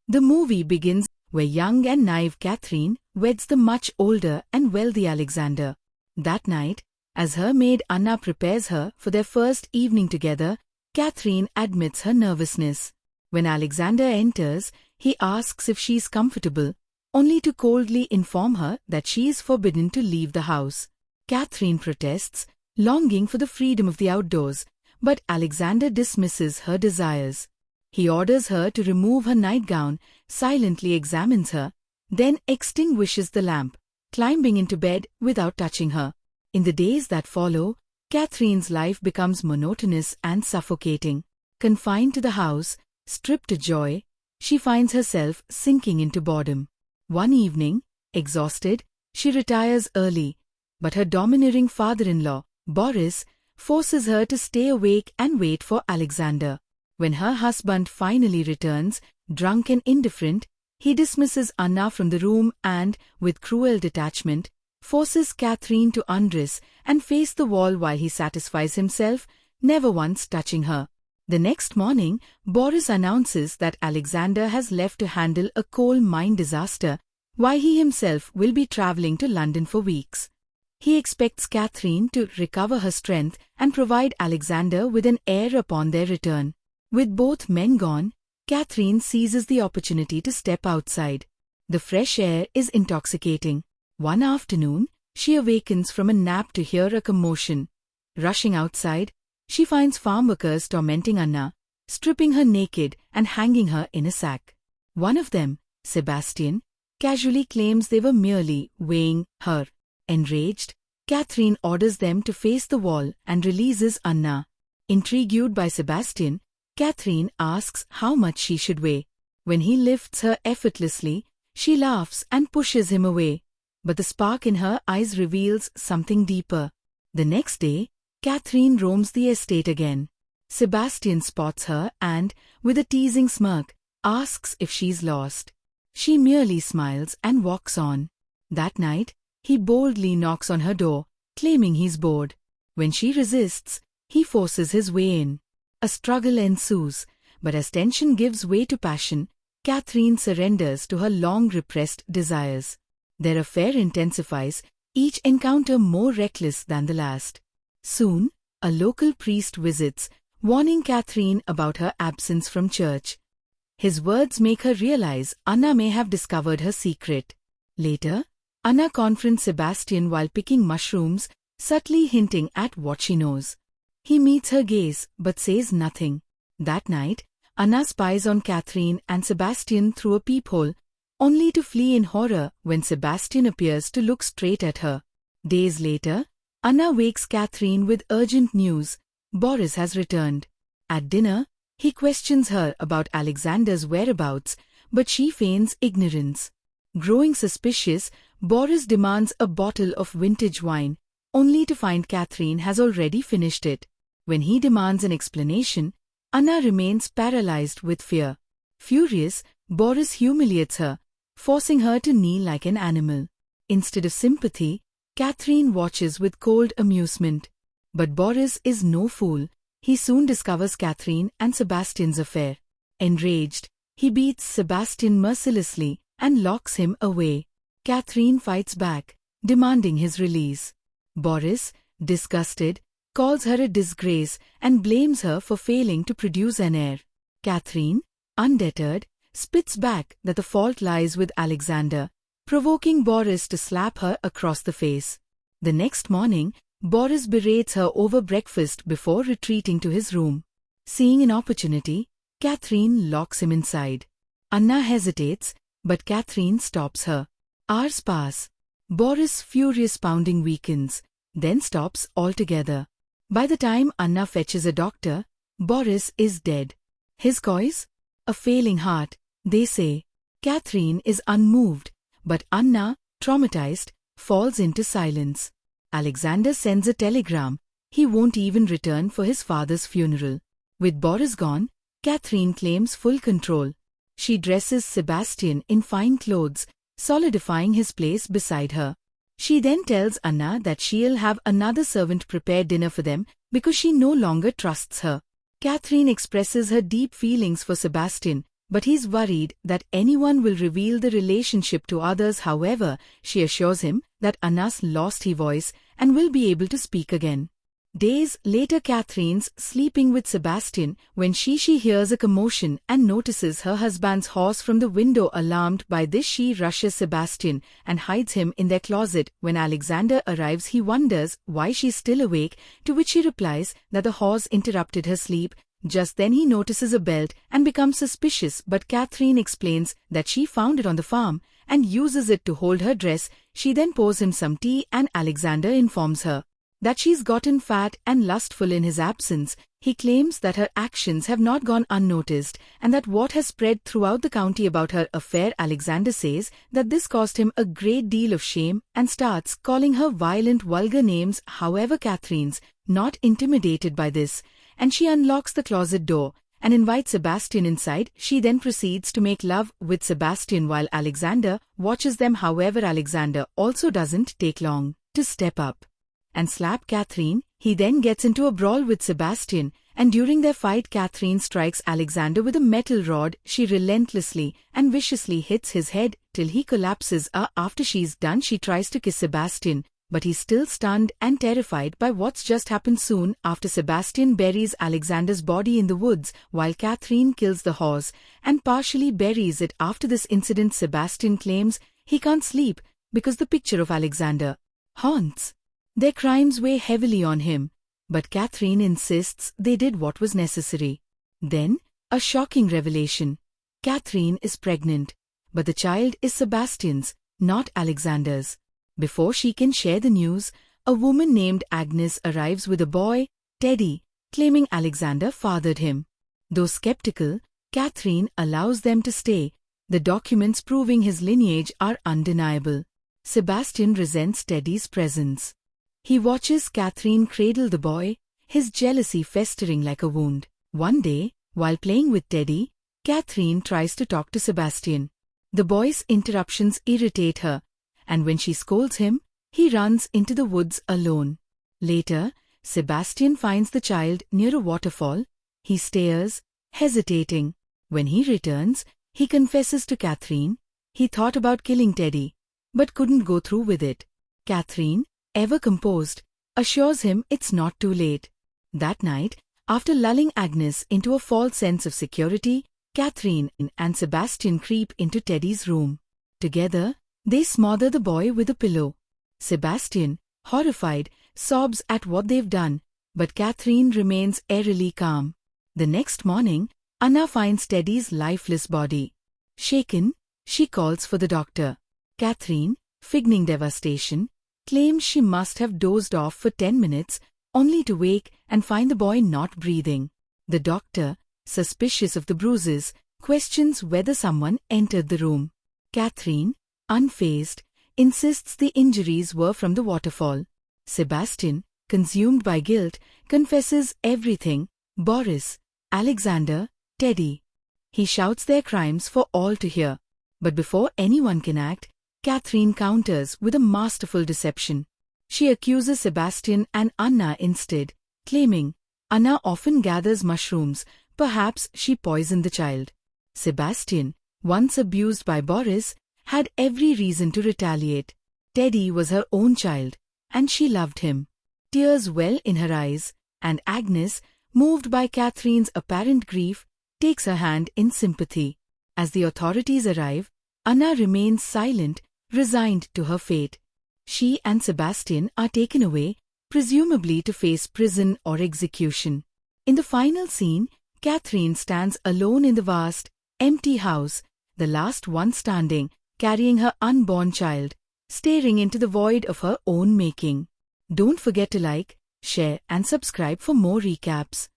The movie begins where young and naive Catherine weds the much older and wealthy Alexander. That night, as her maid Anna prepares her for their first evening together, Catherine admits her nervousness. When Alexander enters, he asks if she is comfortable, only to coldly inform her that she is forbidden to leave the house. Catherine protests, longing for the freedom of the outdoors, but Alexander dismisses her desires. He orders her to remove her nightgown, silently examines her, then extinguishes the lamp, climbing into bed without touching her. In the days that follow, Catherine's life becomes monotonous and suffocating. Confined to the house, stripped of joy, she finds herself sinking into boredom. One evening, exhausted, she retires early, but her domineering father-in-law, Boris, forces her to stay awake and wait for Alexander. When her husband finally returns, drunk and indifferent, he dismisses Anna from the room and, with cruel detachment, forces Catherine to undress and face the wall while he satisfies himself, never once touching her. The next morning, Boris announces that Alexander has left to handle a coal mine disaster, while he himself will be travelling to London for weeks. He expects Catherine to recover her strength and provide Alexander with an heir upon their return. With both men gone, Catherine seizes the opportunity to step outside. The fresh air is intoxicating. One afternoon, she awakens from a nap to hear a commotion. Rushing outside, she finds farm workers tormenting Anna, stripping her naked and hanging her in a sack. One of them, Sebastian, casually claims they were merely weighing her. Enraged, Catherine orders them to face the wall and releases Anna. Intrigued by Sebastian, Catherine asks how much she should weigh. When he lifts her effortlessly, she laughs and pushes him away. But the spark in her eyes reveals something deeper. The next day, Catherine roams the estate again. Sebastian spots her and, with a teasing smirk, asks if she's lost. She merely smiles and walks on. That night, he boldly knocks on her door, claiming he's bored. When she resists, he forces his way in. A struggle ensues, but as tension gives way to passion, Catherine surrenders to her long-repressed desires. Their affair intensifies, each encounter more reckless than the last. Soon, a local priest visits, warning Catherine about her absence from church. His words make her realize Anna may have discovered her secret. Later, Anna confronts Sebastian while picking mushrooms, subtly hinting at what she knows. He meets her gaze but says nothing. That night, Anna spies on Catherine and Sebastian through a peephole, only to flee in horror when Sebastian appears to look straight at her. Days later, Anna wakes Catherine with urgent news: Boris has returned. At dinner, he questions her about Alexander's whereabouts, but she feigns ignorance. Growing suspicious, Boris demands a bottle of vintage wine, only to find Catherine has already finished it. When he demands an explanation, Anna remains paralyzed with fear. Furious, Boris humiliates her, forcing her to kneel like an animal. Instead of sympathy, Catherine watches with cold amusement. But Boris is no fool. He soon discovers Catherine and Sebastian's affair. Enraged, he beats Sebastian mercilessly and locks him away. Catherine fights back, demanding his release. Boris, disgusted, calls her a disgrace and blames her for failing to produce an heir. Catherine, undeterred, spits back that the fault lies with Alexander, provoking Boris to slap her across the face. The next morning, Boris berates her over breakfast before retreating to his room. Seeing an opportunity, Catherine locks him inside. Anna hesitates, but Catherine stops her. Hours pass. Boris' furious pounding weakens, then stops altogether. By the time Anna fetches a doctor, Boris is dead. His cause? A failing heart, they say. Catherine is unmoved, but Anna, traumatized, falls into silence. Alexander sends a telegram. He won't even return for his father's funeral. With Boris gone, Catherine claims full control. She dresses Sebastian in fine clothes, solidifying his place beside her. She then tells Anna that she'll have another servant prepare dinner for them because she no longer trusts her. Catherine expresses her deep feelings for Sebastian, but he's worried that anyone will reveal the relationship to others. However, she assures him that Anna's lost her voice and will be able to speak again. Days later, Catherine's sleeping with Sebastian when she hears a commotion and notices her husband's horse from the window. Alarmed by this, she rushes Sebastian and hides him in their closet. When Alexander arrives, he wonders why she's still awake, to which she replies that the horse interrupted her sleep. Just then he notices a belt and becomes suspicious, but Catherine explains that she found it on the farm and uses it to hold her dress. She then pours him some tea and Alexander informs her that she's gotten fat and lustful in his absence. He claims that her actions have not gone unnoticed and that what has spread throughout the county about her affair. Alexander says that this caused him a great deal of shame and starts calling her violent, vulgar names. However, Catherine's not intimidated by this, and she unlocks the closet door and invites Sebastian inside. She then proceeds to make love with Sebastian while Alexander watches them. However, Alexander also doesn't take long to step up and slap Catherine. He then gets into a brawl with Sebastian, and during their fight, Catherine strikes Alexander with a metal rod. She relentlessly and viciously hits his head till he collapses. After she's done, she tries to kiss Sebastian, but he's still stunned and terrified by what's just happened. Soon after, Sebastian buries Alexander's body in the woods while Catherine kills the horse and partially buries it. After this incident, Sebastian claims he can't sleep because the picture of Alexander haunts. Their crimes weigh heavily on him, but Catherine insists they did what was necessary. Then, a shocking revelation. Catherine is pregnant, but the child is Sebastian's, not Alexander's. Before she can share the news, a woman named Agnes arrives with a boy, Teddy, claiming Alexander fathered him. Though skeptical, Catherine allows them to stay. The documents proving his lineage are undeniable. Sebastian resents Teddy's presence. He watches Catherine cradle the boy, his jealousy festering like a wound. One day, while playing with Teddy, Catherine tries to talk to Sebastian. The boy's interruptions irritate her, and when she scolds him, he runs into the woods alone. Later, Sebastian finds the child near a waterfall. He stares, hesitating. When he returns, he confesses to Catherine he thought about killing Teddy, but couldn't go through with it. Catherine, ever composed, assures him it's not too late. That night, after lulling Agnes into a false sense of security, Catherine and Sebastian creep into Teddy's room. Together, they smother the boy with a pillow. Sebastian, horrified, sobs at what they've done, but Catherine remains eerily calm. The next morning, Anna finds Teddy's lifeless body. Shaken, she calls for the doctor. Catherine, feigning devastation, claims she must have dozed off for 10 minutes, only to wake and find the boy not breathing. The doctor, suspicious of the bruises, questions whether someone entered the room. Catherine, unfazed, insists the injuries were from the waterfall. Sebastian, consumed by guilt, confesses everything: Boris, Alexander, Teddy. He shouts their crimes for all to hear. But before anyone can act, Catherine counters with a masterful deception. She accuses Sebastian and Anna instead, claiming Anna often gathers mushrooms. Perhaps she poisoned the child. Sebastian, once abused by Boris, had every reason to retaliate. Teddy was her own child, and she loved him. Tears well in her eyes, and Agnes, moved by Catherine's apparent grief, takes her hand in sympathy. As the authorities arrive, Anna remains silent, resigned to her fate. She and Sebastian are taken away, presumably to face prison or execution. In the final scene, Catherine stands alone in the vast, empty house, the last one standing, carrying her unborn child, staring into the void of her own making. Don't forget to like, share and subscribe for more recaps.